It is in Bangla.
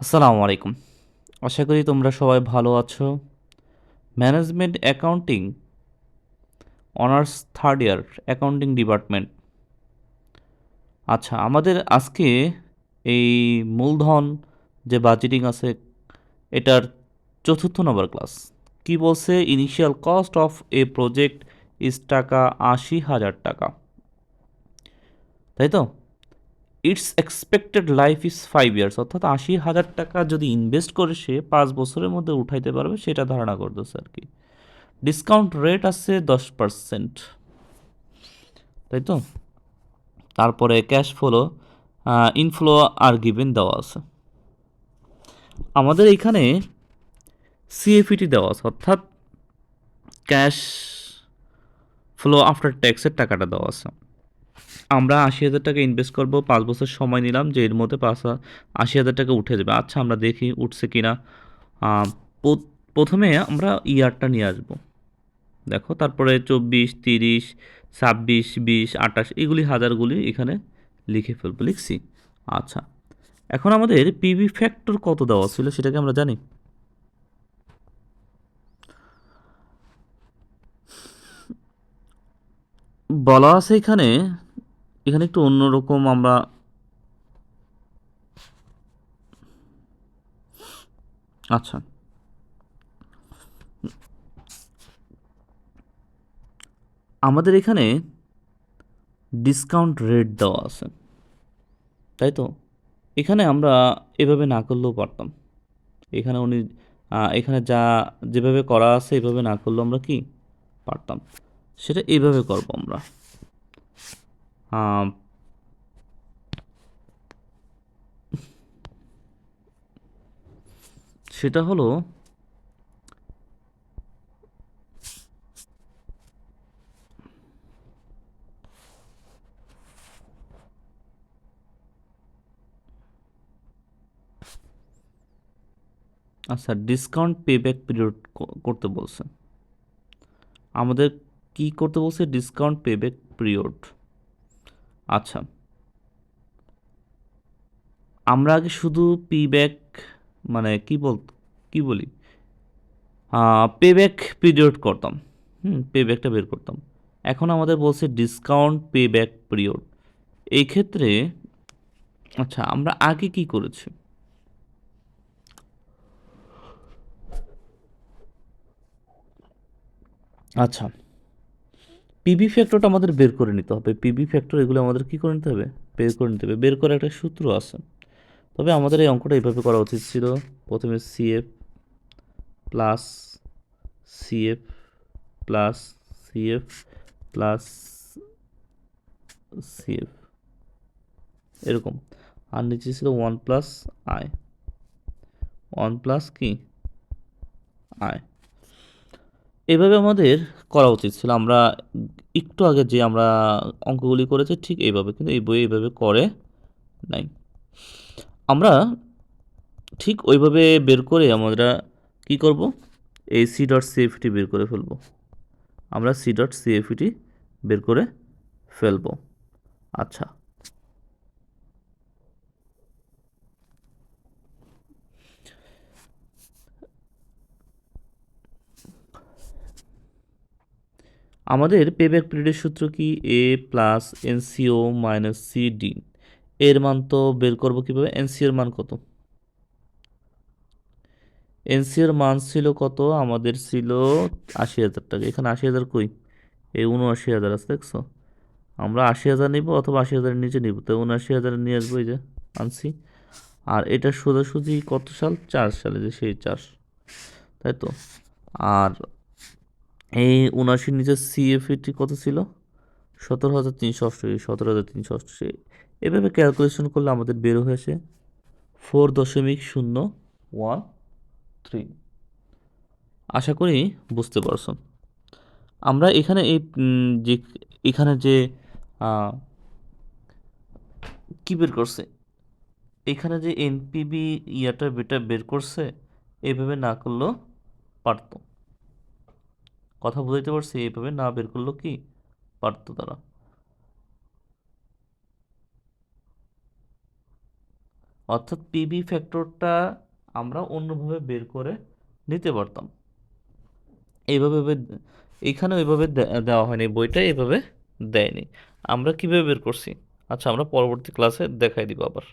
আসসালামু আলাইকুম। আশা করি তোমরা সবাই ভালো আছো। Management accounting honours third year accounting department. আচ্ছা, আমাদের আজকে এই মূলধন যে বাজেটিং আছে এটার চতুর্থ নম্বর ক্লাস। কি বলছে? Initial cost of A project is টাকা ৮০,০০০ টাকা, তাই তো? It's expected life is 5 years, অর্থাৎ ৮০,০০০ টাকা যদি ইনভেস্ট করে সে 5 বছরের মধ্যে উঠাইতে পারবে সেটা ধারণা করতেছে আর কি। ডিসকাউন্ট রেট আছে 10%, তাই তো? তারপরে cash flow, inflow are given দেওয়া আছে। আমাদের এখানে সিএফইটি দেওয়া আছে, অর্থাৎ ক্যাশ ফ্লো আফটার ট্যাক্সের টাকাটা দেওয়া আছে। আমরা ৮০,০০০ টাকা ইনভেস্ট করব, 5 বছর সময় নিলাম যে এর মধ্যে ৮০,০০০ টাকা উঠে যাবে। আচ্ছা, আমরা দেখি উঠছে কিনা। প্রথমে আমরা ইয়ারটা নিয়ে আসবো, দেখো। তারপরে 24, 30, 26, 20, 28 এগুলি হাজারগুলি এখানে লিখে ফেলবো, লিখছি। আচ্ছা, এখন আমাদের পিভি ফ্যাক্টর কত দেওয়া ছিল সেটাকে আমরা জানি। বলা আছে এখানে, এখানে একটু অন্যরকম আমরা আচ্ছা, আমাদের এখানে ডিসকাউন্ট রেট দেওয়া আছে, তাই তো? এখানে আমরা এভাবে না করলেও পারতাম। এখানে উনি এখানে যা যেভাবে করা আছে এভাবে না করলেও আমরা কি পারতাম, সেটা এইভাবে করব আমরা। আম, সেটা হলো, আচ্ছা, ডিসকাউন্ট পেব্যাক পিরিয়ড করতে বলছে আমাদের। কি করতে বলছে? Discount payback period. আচ্ছা, আমরা আগে শুধু পেব্যাক মানে কি বলি, পেব্যাক পিরিয়ড করতাম। পেব্যাকটা বের করতাম। এখন আমাদের বলছে ডিসকাউন্ট পেব্যাক পিরিয়ড। এই ক্ষেত্রে আচ্ছা, আমরা আগে কি করেছি? আচ্ছা, পিবি ফ্যাক্টরটা আমাদের বের করে নিতে হবে। পিবি ফ্যাক্টর এগুলো আমাদের কি করে নিতে হবে? বের করে নিতে হবে। বের করে একটা সূত্র আছে। তবে আমাদের এই অঙ্কটা এইভাবে করা উচিত ছিল। প্রথমে CF plus CF plus CF plus CF, এরকম। আর নিচে ছিল 1 প্লাস আই, 1 প্লাস কি আই। এভাবে আমাদের করা উচিত ছিল। আমরা একটু আগে যে আমরা অঙ্কগুলি করেছি ঠিক এইভাবে, কিন্তু এই বইয়ে এইভাবে করে নাই। আমরা ঠিক ওইভাবে বের করে আমরা কি করব? এই সি ডট সিএফটি বের করে ফেলবো। আমরা সি ডট সিএফটি বের করে ফেলবো। আচ্ছা, আমাদের পেব্যাক পিরিয়ডের সূত্র কি? এ প্লাস এনসিও মাইনাস সিডি। এর মান তো বের করবো কীভাবে? এনসিওর মান কত? এনসিওর মান ছিল কত? আমাদের ছিল ৮০,০০০ টাকা। এখানে ৮০,০০০ কই? এই ৭৯,০০০ আছে, দেখছো? আমরা ৮০,০০০ নিব অথবা ৮০,০০০-এর নিচে নিব, তো ৭৯,০০০ নিয়ে আসবো, এই যে আনছি। আর এটা সোজাসুজি কত সাল? 4 সালে, যে সেই 4, তাই তো? আর এই ৭৯ নিচে সিএফইটি কত ছিল? ১৭,৩৮৮, ১৭,৩৮৮। এভাবে ক্যালকুলেশন করলে আমাদের বের হয়েছে 4.013। আশা করি বুঝতে পারছো। আমরা এখানে এই যে এখানে যে আহ, কি বের করছে, এখানে যে এনপিবি ইয়াটা বেটা বের করছে, এইভাবে না করলেও পারতো। কথা বুঝাইতে পারছি? এইভাবে না বের করলেও কি পারতো তারা। অর্থাৎ পিবি ফ্যাক্টরটা আমরা অন্যভাবে বের করে নিতে পারতাম। এইভাবে এইখানে ওইভাবে দেওয়া হয়নি, বইটা এইভাবে দেয়নি। আমরা কিভাবে বের করছি, আচ্ছা আমরা পরবর্তী ক্লাসে দেখাই দিব আবার।